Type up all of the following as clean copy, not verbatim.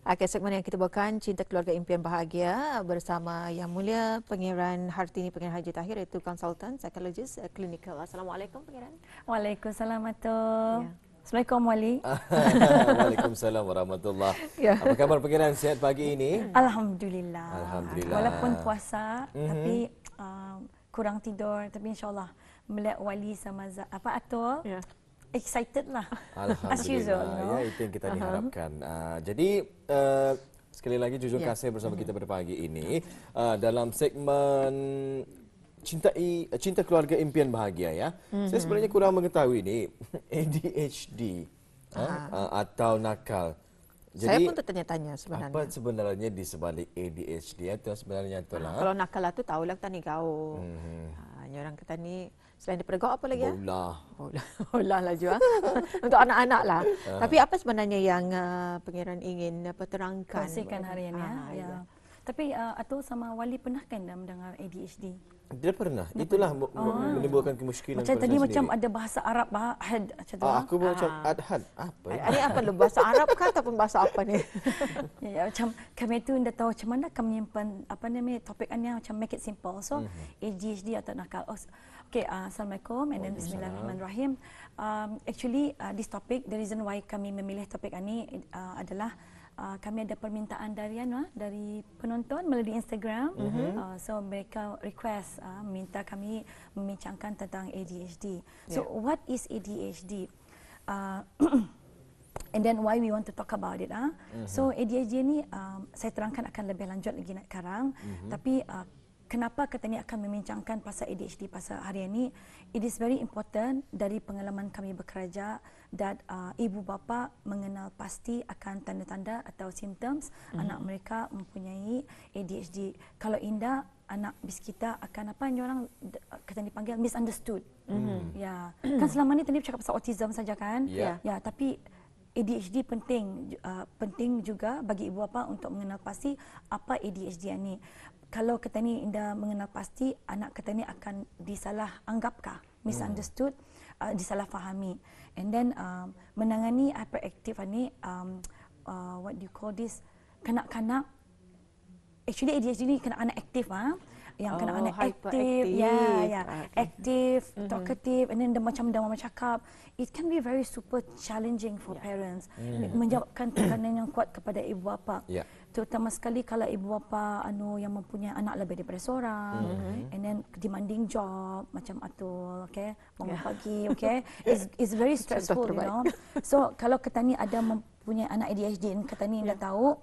Akhir segmen yang kita bawakan Cinta Keluarga Impian Bahagia bersama Yang Mulia Pangeran Hartini Pangeran Haji Tahir, iaitu konsultan psikologis klinikal. Assalamualaikum Pangeran. Waalaikumsalam Atul. Assalamualaikum Wali. Waalaikumsalam warahmatullahi. Apa kabar Pangeran? Sihat pagi ini? Alhamdulillah. Alhamdulillah. Walaupun puasa tapi kurang tidur, tapi insyaallah melihat Wali sama Atul. Excited lah. As usual, Alhamdulillah. Ya, itu yang kita diharapkan. Jadi sekali lagi Jujur Kasih bersama kita pada pagi ini dalam segmen Cinta Keluarga Impian Bahagia ya. Saya sebenarnya kurang mengetahui ini ADHD atau nakal. Jadi, saya pun tertanya-tanya sebenarnya. Apa sebenarnya di sebalik ADHD atau sebenarnya itulah? Kalau nakal itu tahulah kita ni gaul. Orang kita ni selain daripada gaul apa lagi ya? Bola lah juga. Untuk anak-anak lah. Tapi apa sebenarnya yang Pangeran ingin terangkan? Kongsikan hari ini ya. Tapi Atul sama Wali pernah kan mendengar ADHD? Dia pernah. Itulah menimbulkan kemusykilan. Macam tadi macam ada bahasa Arab macam tu. Aku macam adhad. Apa? Ini apa lu bahasa Arab kah ataupun bahasa apa ni? Ya, macam kami tu dah tahu macam mana kami menyimpan topik ni macam make it simple. So ADHD atau nakal. Okay, Assalamualaikum and then Bismillahirrahmanirrahim. Actually this topic, the reason why kami memilih topik ini adalah kami ada permintaan dari penonton melalui Instagram. So mereka request minta kami membincangkan tentang ADHD. So what is ADHD? And then why we want to talk about it. So ADHD ni saya terangkan akan lebih lanjut lagi sekarang. Tapi kenapa kita ni akan membincangkan pasal ADHD pasal hari ini? It is very important dari pengalaman kami bekerja dan ibu bapa mengenal pasti akan tanda-tanda atau symptoms anak mereka mempunyai ADHD. Kalau indah, anak bis kita akan orang kita dipanggil misunderstood. Ya, kan selama ni tadi bercakap pasal autism saja kan? Ya, tapi ADHD penting juga bagi ibu bapa untuk mengenal pasti apa ADHD ini. Kalau kita ni indah mengenal pasti, anak kita ni akan disalah anggapkah, misunderstood, disalah fahami. And then menangani hyperactive ni, what do you call this, kanak-kanak, actually ADHD ni kanak-kanak aktif yang kanak-kanak aktif, aktif, talkative, and then macam demam cakap. It can be very super challenging for parents. Menjawabkan tekanan yang kuat kepada ibu bapa. Terutama sekali kalau ibu bapa yang mempunyai anak lebih daripada seorang, and then demanding job macam Atul, okay, bangun pagi, okay, is very stressful, you know. So kalau kita ni ada mempunyai anak ADHD, kita ni dah tahu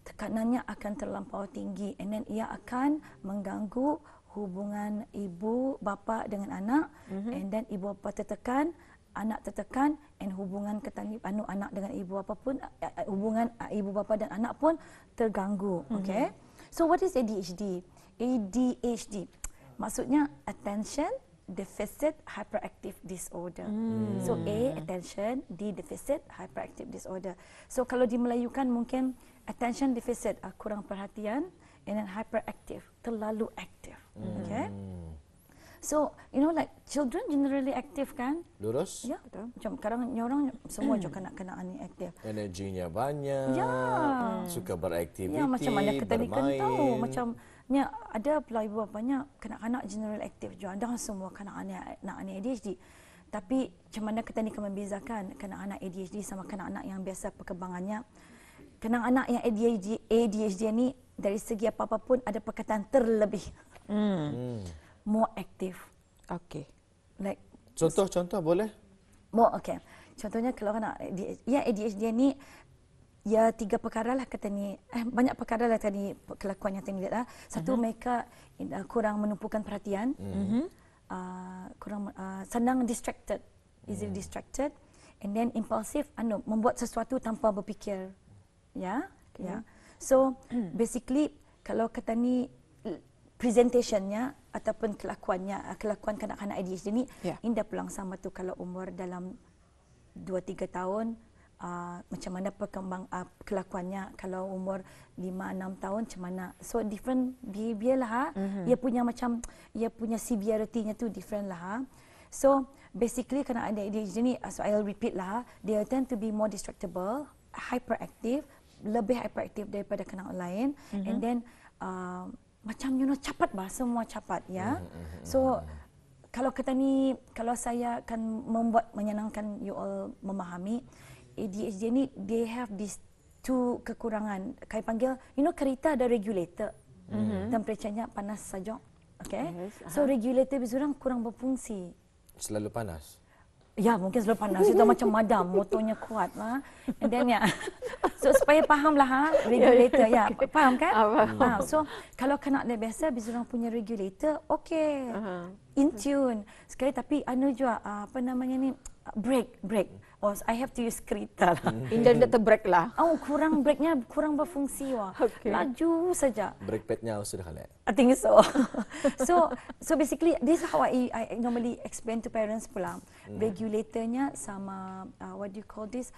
tekanannya akan terlampau tinggi, and then ia akan mengganggu hubungan ibu bapa dengan anak, and then ibu bapa tertekan, anak tertekan, and hubungan anak dengan ibu bapa pun hubungan ibu bapa dan anak pun terganggu. Okay, so what is ADHD? ADHD maksudnya attention deficit hyperactive disorder. So attention, D deficit hyperactive disorder. So kalau dimelayukan mungkin attention deficit kurang perhatian, and then hyperactive terlalu aktif. Okay. So, like children generally active kan? Lurus? Ya, betul. Macam kadang orang semua juga kanak-kanak ni aktif. Energinya banyak. Suka beraktiviti, macam mana kita ni kan tahu. bermain. Macam ada pula ibu bapanya kanak-kanak general aktif juga. Ada semua kanak-kanak ni ADHD. Tapi macam mana kita ni akan membezakan kanak-kanak ADHD sama kanak-kanak yang biasa perkembangannya. Kanak-kanak yang ADHD ni dari segi apa-apa pun ada perkataan terlebih. More active. Okay. Like Contoh boleh? More, okay. Contohnya kalau ADHD ni, ya 3 perkara lah kata ni. Banyak perkara lah tadi kelakuan yang tadi lihat lah. Satu, mereka kurang menumpukan perhatian. Kurang senang distracted. Easily distracted. And then impulsive, membuat sesuatu tanpa berfikir. Ya. So, basically kalau kata ni presentationnya ataupun kelakuan kanak-kanak ADHD ni indah pulang sama tu kalau umur dalam 2-3 tahun macam mana kelakuannya, kalau umur 5-6 tahun macam mana. So different behavior lah. Ia punya severity-nya tu different lah. So basically kanak-kanak ADHD ni, so I'll repeat lah, they tend to be more distractible, hyperactive, lebih hyperactive daripada kanak lain, and then macam cepat semua cepat ya. So kalau saya akan membuat menyenangkan you all memahami, ADHD ni they have these two kekurangan. Kaya panggil, kereta ada regulator. Temperaturenya panas saja. Okay? Yes, So regulator bizurang kurang berfungsi. Selalu panas. Ya, mungkin selalu panas. Itu macam madam, motornya kuat lah. And then so supaya fahamlah regulator ya. Faham kan? So kalau kanak dia biasa bizurang punya regulator, okay. In tune. Sekali tapi juga apa namanya ni, brake. Oh, I have to use kereta lah. Indah dia terbrek lah. Oh, brake-nya kurang berfungsi wah. Okay. Laju saja. Brake padnya sudah kalah. I think so. so basically this is how I normally explain to parents pula. Regulatornya sama what do you call this?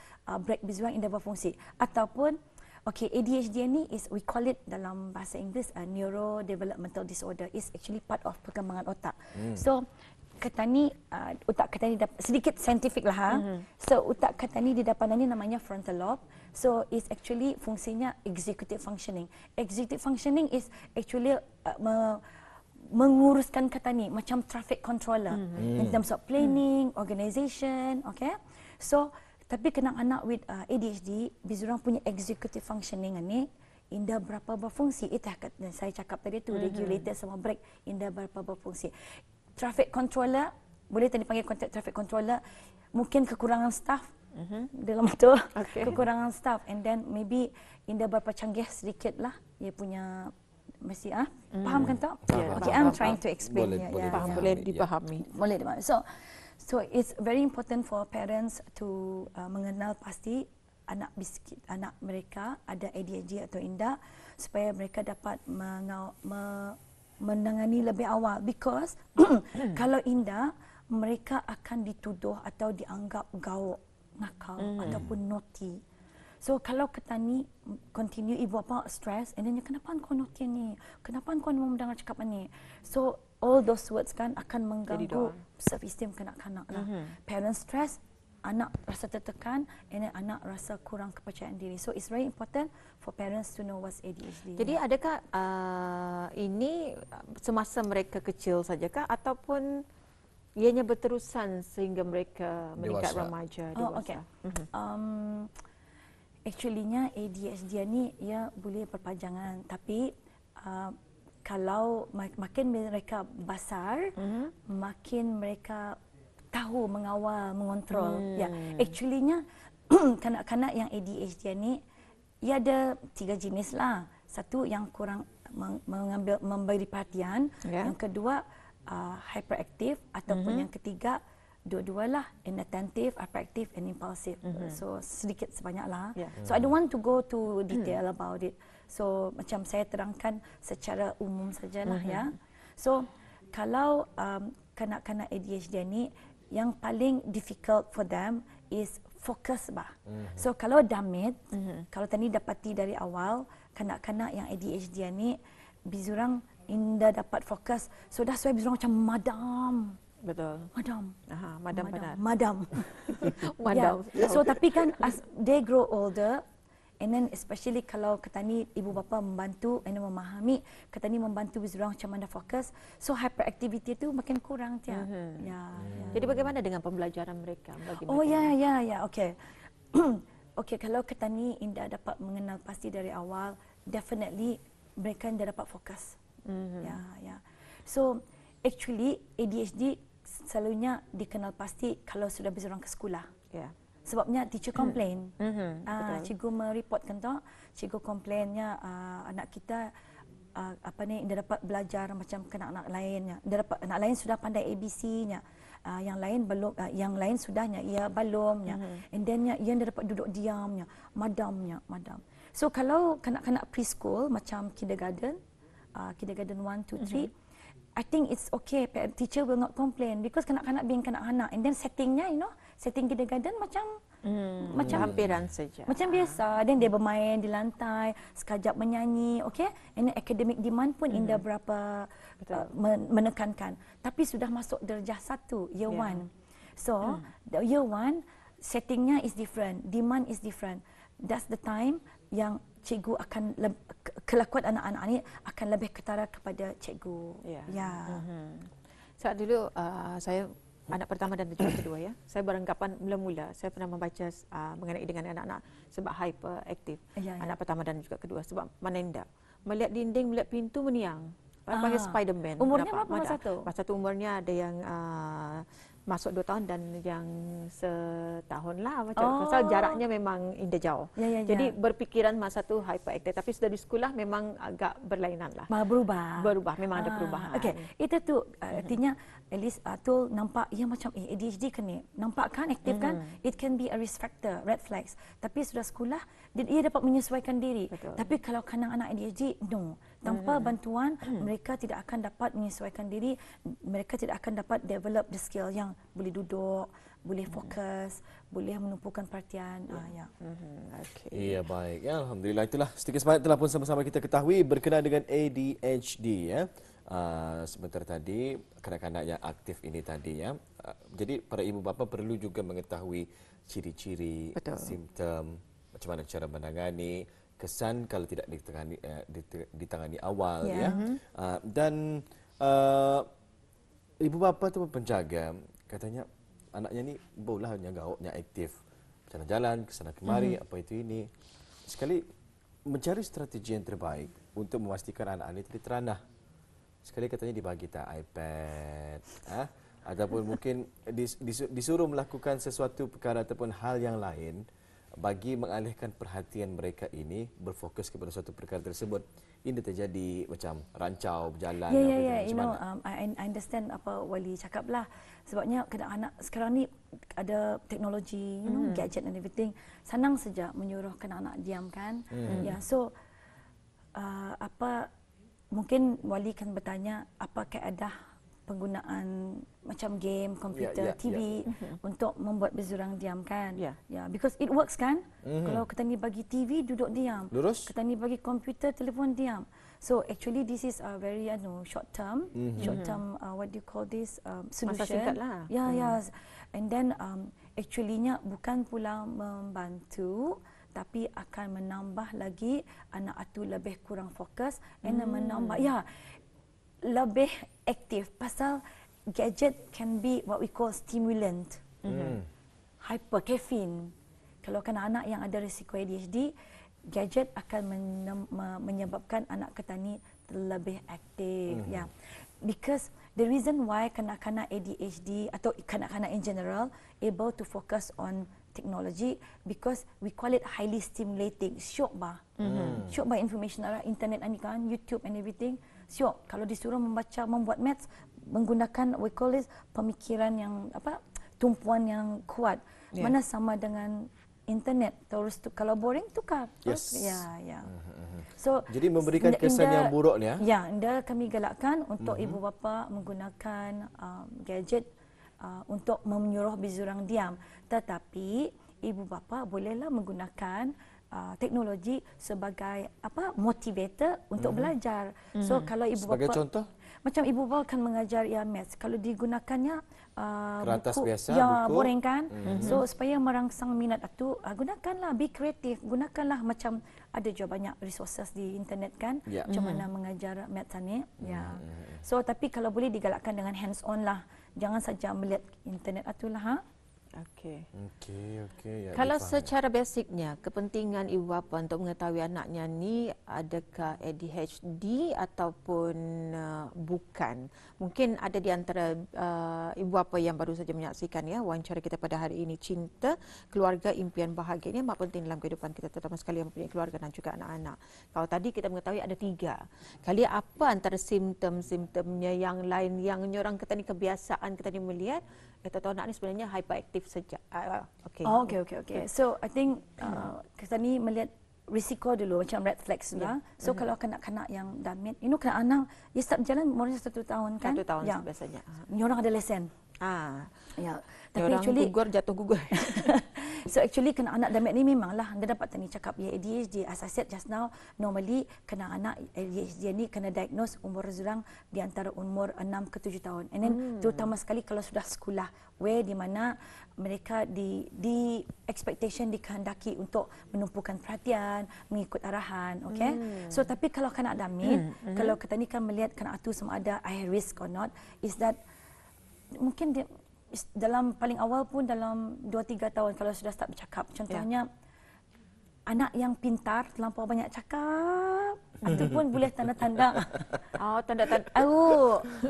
Brake bizurang indah berfungsi. Ataupun ADHD ni is, we call it dalam bahasa Inggeris neurodevelopmental disorder, is actually part of perkembangan otak. So otak kita ni sedikit scientific lah. So otak kita ni di depan ni namanya frontal lobe. So it's actually fungsinya executive functioning. Executive functioning is actually menguruskan kata ni macam traffic controller in terms of planning, organization, okay? So tapi anak with ADHD, bizurang punya executive functioning ni indah berapa berfungsi. Itu saya cakap tadi tu, regulator sama brake indah berapa berfungsi. Traffic controller, boleh tadi panggil traffic controller, mungkin kekurangan staff dalam itu, kekurangan staff, and then maybe indah berapa canggih sedikit lah dia punya mesti faham kan tak? Okay, I'm trying to explain. Boleh dipahami. Boleh dipahami. So it's very important for parents to mengenal pasti anak mereka ada ADHD atau tidak, supaya mereka dapat menangani lebih awal, because kalau indah mereka akan dituduh atau dianggap gauk, nakal ataupun naughty. So kalau kita ni continue ibu bapa stress, and then kenapa kau naughty ni? Kenapa kau mau mendengar cakapan ni? So all those words kan akan mengganggu self-esteem kanak-kanak lah. Parents stress, anak rasa tertekan, and then anak rasa kurang kepercayaan diri. So it's very important for parents to know what's ADHD. Jadi adakah ini semasa mereka kecil sajakah, ataupun ianya berterusan sehingga mereka meningkat remaja, dewasa? Okay. Actually-nya ADHD ni ia boleh berpanjangan, tapi kalau makin mereka besar, makin mereka tahu mengawal, mengontrol. Actually-nya kanak-kanak yang ADHD ni, ia ada 3 jenis lah. Satu yang kurang memberi perhatian, yang kedua hyperactive, ataupun yang ketiga dua-dualah, inattentive, hyperactive and impulsive. So sedikit sebanyaklah. So I don't want to go to detail about it. So macam saya terangkan secara umum sajalah ya. So kalau kanak-kanak ADHD ni, yang paling difficult for them is focus bah. So kalau damit, kalau tadi dapati dari awal, kanak-kanak yang ADHD ni bizurang indah dapat fokus. So that's why bizurang macam madam. Betul. Madam benar. Madam. Madam. So tapi kan as they grow older, and then especially kalau ketani ibu bapa membantu and memahami, ketani membantu bizurang macam mana fokus. So hyperactivity tu makin kurang dia. Jadi bagaimana dengan pembelajaran mereka? Okay. Okay, kalau ketani indah dapat mengenal pasti dari awal, definitely mereka indah dapat fokus. So actually ADHD selalunya dikenal pasti kalau sudah bizurang ke sekolah. Sebabnya teacher complain. Cikgu mereportkan tak, cikgu komplainnya anak kita dia dapat belajar macam anak lainnya. Dia dapat anak lain sudah pandai ABC-nya. Yang lain belum, yang lain sudahnya, ia belumnya. And then ia dapat duduk diamnya, madam. So kalau kanak-kanak preschool macam kindergarten 1, 2, 3, I think it's okay. Teacher will not complain because kanak-kanak being kanak-kanak, and then settingnya, setting kindergarten macam hampiran saja. Macam biasa. Dan dia bermain di lantai, sekejap menyanyi, okay? And then academic demand pun indah berapa menekankan. Tapi sudah masuk darjah 1, year 1. So, the year 1 settingnya is different, demand is different. That's the time yang cikgu akan kelakuan anak-anak ni akan lebih ketara kepada cikgu. Ya. Saat dulu saya anak pertama dan juga kedua ya. Saya beranggapan mula-mula saya pernah membaca mengenai dengan anak-anak sebab hyperaktif. Anak pertama dan juga kedua sebab menenda. Melihat dinding, melihat pintu meniang. Panggil Spiderman. Umurnya berapa masa tu? Masa tu umurnya ada yang masuk 2 tahun dan yang setahun lah macam pasal jaraknya memang indah jauh. Jadi berpikiran masa tu hyperaktif tapi sudah di sekolah memang agak berlainan lah. Berubah memang ada perubahan. Okey, itu tu artinya at least tu nampak ya macam ADHD kan ni. Nampak kan aktif kan? It can be a risk factor, red flags. Tapi sudah sekolah ia dapat menyesuaikan diri. Betul. Tapi kalau anak-anak ADHD no. Tanpa bantuan mereka tidak akan dapat menyesuaikan diri, mereka tidak akan dapat develop the skill yang boleh duduk, boleh fokus, boleh menumpukan perhatian. Okay. Iya, baik. Ya, alhamdulillah, itulah sedikit sebanyak telah pun sama-sama kita ketahui berkenaan dengan ADHD ya. Sebentar tadi kanak-kanak yang aktif ini tadi ya. Jadi para ibu bapa perlu juga mengetahui ciri-ciri, simptom, macam mana cara menangani, kesan kalau tidak ditangani awal ya. Dan ibu bapa tu penjaga katanya anaknya ni bolah yang gauknya aktif jalan-jalan ke sana kemari apa itu ini. Sekali mencari strategi yang terbaik untuk memastikan anak ini tidak teranah. Sekali katanya dibagi tak iPad ataupun mungkin disuruh melakukan sesuatu perkara ataupun hal yang lain bagi mengalihkan perhatian mereka ini berfokus kepada suatu perkara tersebut. Ini terjadi macam rancau berjalan. You know, I understand apa Wali cakap lah. Sebabnya anak sekarang ni ada teknologi, you know, gadget and everything. Senang saja menyuruh anak-anak diam kan. So apa mungkin Wali kan bertanya apa kaedah penggunaan macam game, komputer, TV untuk membuat bezurang diam kan. Because it works kan. Kalau kita ni bagi TV duduk diam. Lurus. Kita ni bagi komputer, telefon diam. So actually this is a very short term, what do you call this solution. Masa singkat lah. And then actuallynya bukan pula membantu tapi akan menambah lagi anak itu lebih kurang fokus and menambah lebih aktif pasal gadget can be what we call stimulant. Hyper caffeine. Kalau anak-anak yang ada risiko ADHD, gadget akan menyebabkan anak kita ni lebih aktif. Because the reason why kanak-kanak ADHD atau kanak-kanak in general able to focus on technology because we call it highly stimulating. Syok bah. Syok bah information arah internet ni kan, YouTube and everything. Syok kalau disuruh membaca, membuat maths menggunakan we call this pemikiran yang tumpuan yang kuat. Mana sama dengan internet. Terus kalau boring tukar. So jadi memberikan kesan yang buruk ni anda kami galakkan untuk ibu bapa menggunakan gadget untuk menyuruh bezurang diam. Tetapi ibu bapa bolehlah menggunakan teknologi sebagai motivator untuk belajar. So kalau ibu sebagai bapa contoh macam ibu bapa akan mengajar maths, kalau digunakannya kertas buku biasa, buku. boring kan. So supaya merangsang minat itu gunakanlah, be kreatif, gunakanlah macam ada juga banyak resources di internet kan, macam mana mengajar maths ni. So tapi kalau boleh digalakkan dengan hands on lah, jangan saja melihat internet itulah. Okey. Ya, kalau secara basicnya kepentingan ibu bapa untuk mengetahui anaknya ni adakah ADHD ataupun bukan. Mungkin ada di antara ibu bapa yang baru saja menyaksikan wawancara kita pada hari ini, cinta, keluarga, impian bahagia ini amat penting dalam kehidupan kita, terutama sekali yang mempunyai keluarga dan juga anak-anak. Kalau tadi kita mengetahui ada 3. Kali apa antara simptom-simptomnya yang lain yang orang kita ni kebiasaan kita ni melihat tahu anak ni sebenarnya hyperaktif saja. Okay. So I think kita ni melihat risiko dulu macam red flags lah. So kalau kanak-kanak yang damit, kanak-kanak dia start berjalan umurnya 1 tahun kan? 1 tahun biasanya. Ni orang ada lesen. Tapi orang actually jatuh gugur. So actually kena anak damet ni memanglah anda dapat tadi cakap ya ADHD. As I said just now, normally kena anak ADHD ni kena diagnose umur orang di antara umur 6 ke 7 tahun. And then terutama sekali kalau sudah sekolah, where di mana mereka di expectation dikehendaki untuk menumpukan perhatian, mengikut arahan, okay? So tapi kalau kanak damit, kalau kita ni kan melihat kanak tu sama ada high risk or not, is that mungkin dia dalam paling awal pun dalam 2-3 tahun kalau sudah start bercakap. Contohnya anak yang pintar terlampau banyak cakap, itu pun boleh tanda-tanda. Tanda-tanda.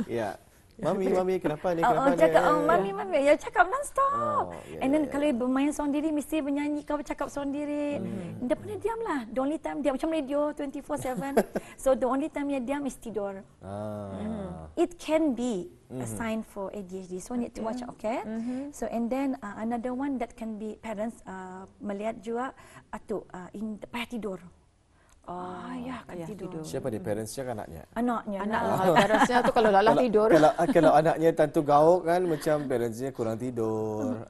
Ya. Mami, kenapa ni? Kenapa ni? Cakap, mami, ya cakap non-stop. And then kalau bermain sendiri, mesti bernyanyi, kau bercakap sendiri. Dia pun diamlah. The only time dia macam radio 24/7. So the only time dia diam is tidur. It can be a sign for ADHD. So need to watch, okay? So and then another one that can be parents melihat juga payah tidur. Kan tidur. Siapa dia? Parents-nya ke anaknya? Anaknya. Parents-nya tu kalau lalah tidur. Kalau anaknya tentu gauk kan macam parents-nya kurang tidur.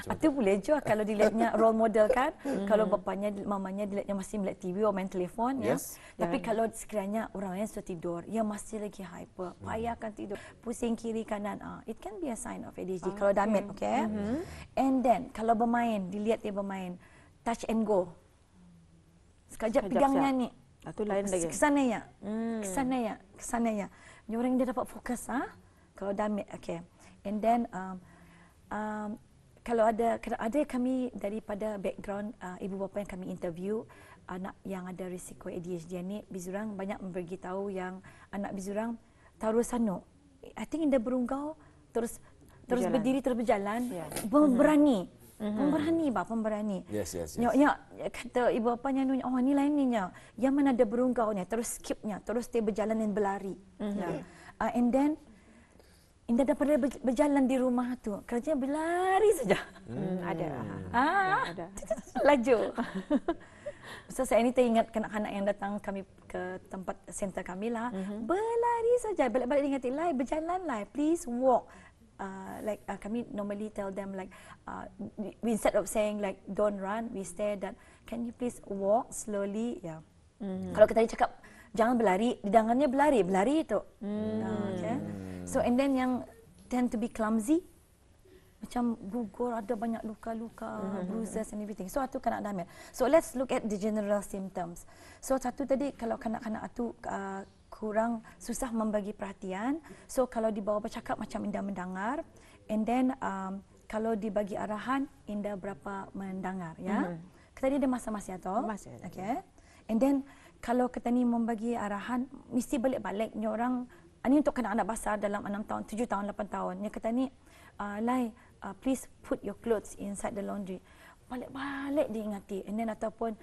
Itu boleh juga kalau dilihatnya role model kan. Kalau bapanya, mamanya dilihatnya masih melihat TV atau main telefon. Yes. Ya. Tapi kalau sekiranya orang lain sudah tidur, ia masih lagi hyper, payahkan tidur, pusing kiri kanan. It can be a sign of ADHD kalau damit, okay? And then kalau bermain, dilihat dia bermain, touch and go. Sekejap pegangnya ni. Itu lain lagi. Kesana ya. Kesana ya. Orang dia dapat fokus kalau damit, okay. And then kalau ada kami daripada background ibu bapa yang kami interview anak yang ada risiko ADHD ni, bizurang banyak memberitahu yang anak bizurang terus I think dia berunggau terus berdiri terus berjalan, berani. Pemberani. Yes. Ya, kata ibu bapanya ni lain ni nya. Yang mana ada berunggaunya, terus skipnya, terus dia berjalan dan berlari. And then Indah daripada berjalan di rumah tu, kerjanya berlari saja. Ada. Laju. So saya ini teringat kanak-kanak yang datang kami ke tempat center kami lah, berlari saja, balik-balik ingatin, berjalan please walk. Kami normally tell them instead of saying don't run, we say that can you please walk slowly. Kalau kita cakap jangan berlari, dengannya berlari itu. Okay. So and then yang tend to be clumsy, macam gugur, ada banyak luka-luka, bruises and everything. So itu kanak-kanak. So let's look at the general symptoms. So satu tadi kalau kanak-kanak itu kurang susah membagi perhatian. So kalau dibawa bercakap macam Indah mendengar, and then kalau dibagi arahan Indah berapa mendengar, ya. Kita ni ada masa-masa tu. Okay. And then kalau kita ni membagi arahan mesti balik-balik ni orang ini untuk kanak-kanak besar dalam 6 tahun, 7 tahun, 8 tahun. Yang kita ni please put your clothes inside the laundry. Balik-balik diingati. And then ataupun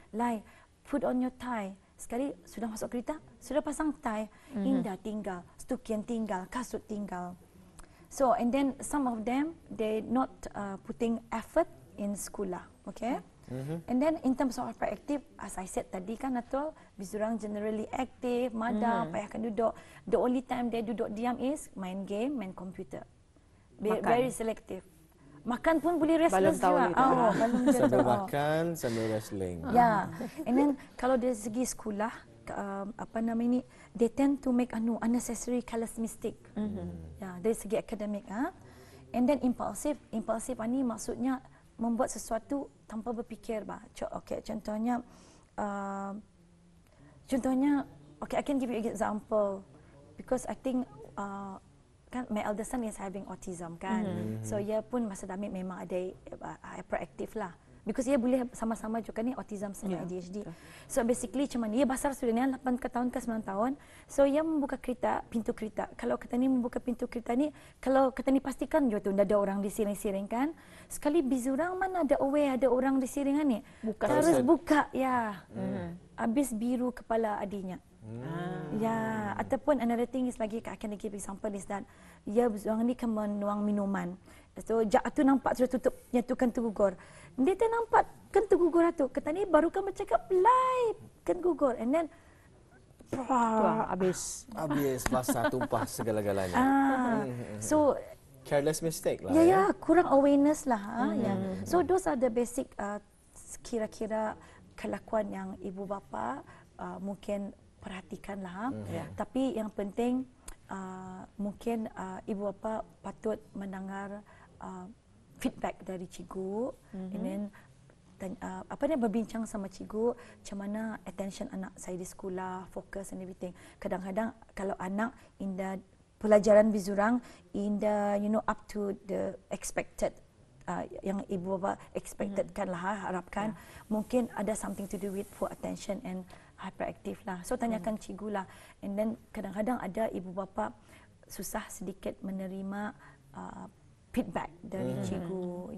put on your tie. Sekali sudah masuk kereta, sudah pasang tie, Indah tinggal, stukian tinggal, kasut tinggal. So and then some of them they not putting effort in sekolah, okay? And then in terms of hyperactive, as I said tadi kan Atul, bizurang generally active, madah, payahkan duduk. The only time they duduk diam is main game, main komputer. Very selective. Makan pun boleh restless juga. Sambil makan, sambil wrestling. Ya. And then kalau dari segi sekolah, they tend to make unnecessary careless mistake. Ya, dari segi akademik. And then impulsive ni maksudnya membuat sesuatu tanpa berfikir. Okay, contohnya, okay, I can give you an example because I think kan my eldest son is having autism kan. So ia pun masa damit memang ada hyperactive lah. Because ia boleh sama-sama juga ni autism sama ADHD. So basically macam mana, ia besar sudah ni 8 tahun ke 9 tahun. So ia membuka pintu kereta. Kalau kita ni membuka pintu kereta ni, kalau kita ni pastikan juga tu ada orang di siring-siring kan. Sekali bizurang mana ada aware ada orang di siringan ni. Terus buka ya. Habis biru kepala adiknya. Ya, ataupun another thing is lagi, I can give example is that orang ni kan menuang minuman. So tu nampak sudah tutup nyatukan tergugur. Dia tak nampak kan tergugur tu. Kata ni baru kan bercakap live kan gugur, and then habis basah tumpah segala-galanya. So careless mistake lah. Ya, kurang awareness lah. Ya. So those are the basic kira-kira kelakuan yang ibu bapa mungkin perhatikan lah. Tapi yang penting mungkin ibu bapa patut mendengar feedback dari cikgu, and then berbincang sama cikgu macam mana attention anak saya di sekolah, fokus and everything. Kadang-kadang kalau anak in the pelajaran bizurang in the up to the expected yang ibu bapa expected kan lah, harapkan, mungkin ada something to do with poor attention and hyperactive lah. So tanyakan cikgu lah. And then kadang-kadang ada ibu bapa susah sedikit menerima feedback dari cikgu.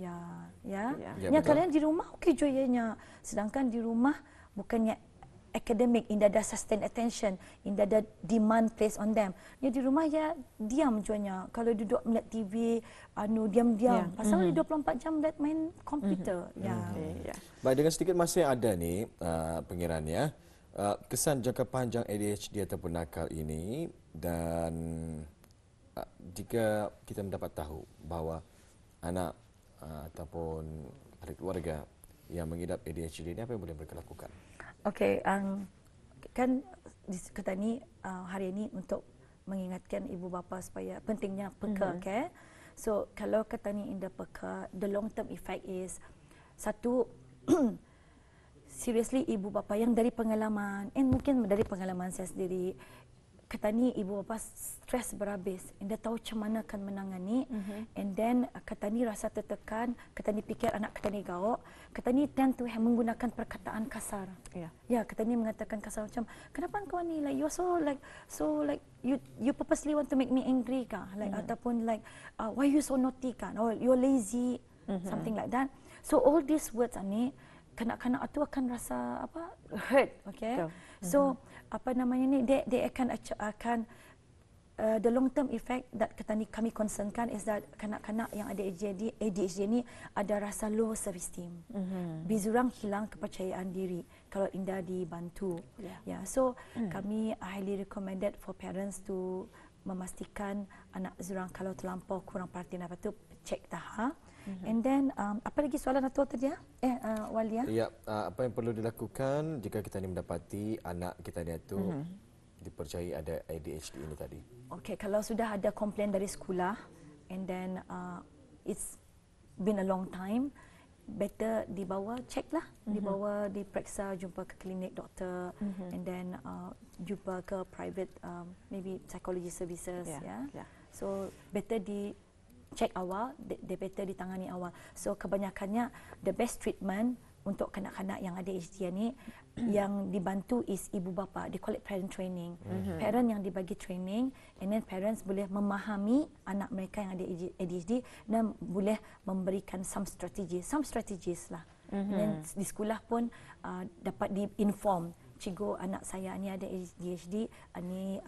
Ya, kalian di rumah okey joyanya, sedangkan di rumah bukannya academic, indah ada sustain attention, indah ada demand placed on them. Ya di rumah ya diam juanya. Kalau duduk melihat TV, diam-diam. Pasal 24 jam melihat main komputer. Baik, dengan sedikit masa yang ada ni, pengirannya, kesan jangka panjang ADHD ataupun nakal ini, dan jika kita mendapat tahu bahawa anak ataupun ahli keluarga yang mengidap ADHD ini, apa yang boleh mereka lakukan? Okey, kan kita ni hari ini untuk mengingatkan ibu bapa supaya pentingnya peka, okay? So kalau kita ni in the peka, the long term effect is satu, seriously ibu bapa yang dari pengalaman, and mungkin dari pengalaman saya sendiri, kita ni ibu bapa stres berhabis, and dia tahu macam mana akan menangani, and then kita ni rasa tertekan, kita ni fikir anak kita ni gauk, kita ni tend to menggunakan perkataan kasar. Ya, kita ni mengatakan kasar macam, kenapa kau ni like you're so like you purposely want to make me angry kah? Like ataupun like why you so naughty kah? Or you're lazy, something like that. So all these words ni kanak-kanak itu akan rasa hurt, okay? So ni they akan the long term effect that kami concernkan is that kanak-kanak yang ada ADHD ni ada rasa low self esteem. Bizurang hilang kepercayaan diri kalau indah dibantu. So kami highly recommended for parents to memastikan anak zurang kalau terlampau kurang perhatian apa tu cek dah. And then apa lagi soalan atau tadi Walia? Ya, apa yang perlu dilakukan jika kita ni mendapati anak kita ni tu dipercayai ada ADHD ini tadi? Okey, kalau sudah ada komplain dari sekolah and then it's been a long time, better dibawa cek lah, dibawa diperiksa, jumpa ke klinik doktor, and then jumpa ke private maybe psychology services. So better di cek awal, dia better ditangani awal. So kebanyakannya the best treatment untuk kanak-kanak yang ada ADHD ni yang dibantu is ibu bapa. They call it parent training. Parent yang dibagi training, and then parents boleh memahami anak mereka yang ada ADHD dan boleh memberikan some strategies lah. And then di sekolah pun dapat di-inform, cikgu anak saya ni ada ADHD, ni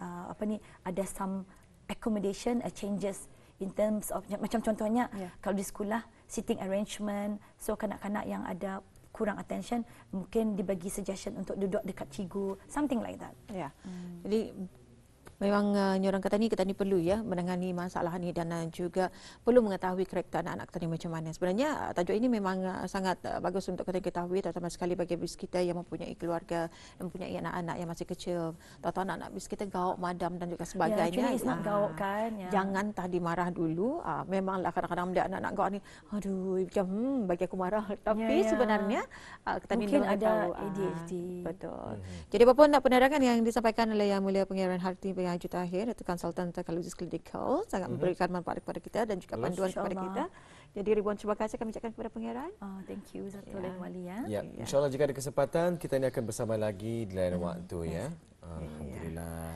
ada some accommodation changes in terms of macam contohnya kalau di sekolah sitting arrangement, so kanak-kanak yang ada kurang attention mungkin dibagi suggestion untuk duduk dekat cikgu, something like that. Jadi memang kita ni perlu menangani masalah ni, dan juga perlu mengetahui karakter anak-anak kita ni macam mana. Sebenarnya tajuk ini memang sangat bagus untuk kita ketahui, terutama sekali bagi bis kita yang mempunyai keluarga, yang mempunyai anak-anak yang masih kecil. Tahu-tahu anak-anak bis kita gauk, madam dan juga sebagainya. It's not gauk kan. Jangan tadi marah dulu. Memanglah kadang-kadang melihat anak-anak gauk ni, aduh macam bagi aku marah. Tapi sebenarnya kita ni mungkin ada tahu, ADHD. Betul. Jadi apapun penerangan yang disampaikan oleh Yang Mulia Pengiran Harti Juta Akhir, itu konsultan psikologis klinikal, sangat memberikan manfaat kepada kita dan juga panduan kepada kita. Jadi ribuan terima kasih kami ucapkan kepada pengiran. Thank you Zatul dan Wali. InsyaAllah jika ada kesempatan kita ini akan bersama lagi di lain waktu. Alhamdulillah.